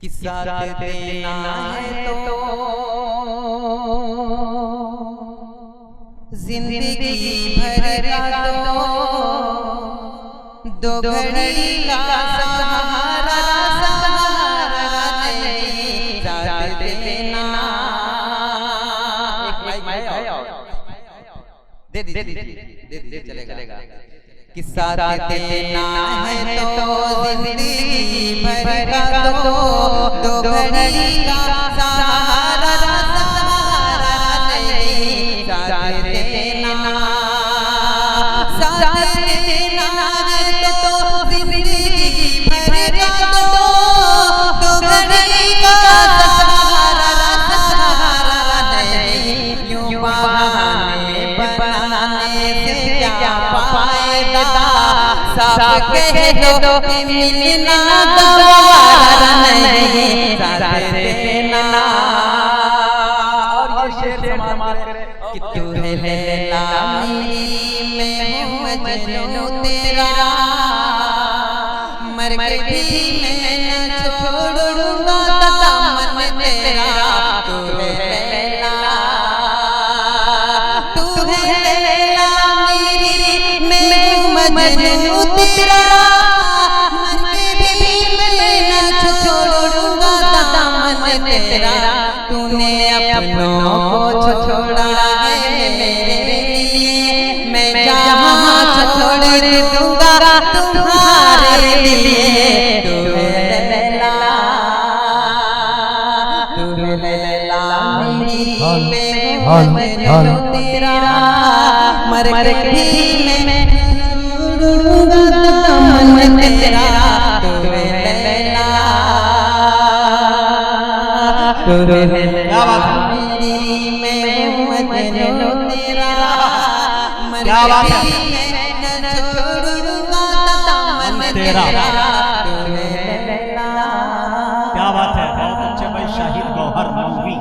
कि साथ देना है तो जिंदगी भर का दो घड़ी का सहारा नहीं, साथ देना दे चलेगा कि साथ देना है तो जिंदगी भर का दो घड़ी का सहारा नहीं, साथ देना है तो जिंदगी भर का दो घड़ी का सहारा नहीं, यूं बहाने बनाने से क्या फायदा, साफ कह दो मिलना गवारा नहीं, साथ देना। और ये शेर समाप्त करें कि तू है लैला मैं हूँ मजनू तेरा, मर के भी मैं न छोड़ूंगा दामन तेरा। तू है लैला, तू है लैला मेरी, मैं हूँ मजनू तेरा, मर के भी मैं न छोड़ूंगा दामन तेरा। तूने अपनों को छोड़ा है मेरे लिए, मैं जहाँ छोड़ दूंगा तुम्हारे लिए। तू है लैला, तू है लैला मेरी, मैं हूँ मजनू तेरा, मर के भी मैं छोड़ूंगा दामन तेरा। तू है लैला, तू है लैला मेरी, मैं हूँ मजनू तेरा, मर के भी मैं न छोड़ूंगा दामन तेरा। क्या बात है, बहुत अच्छे भाई शाहिद गौहर मौलवी।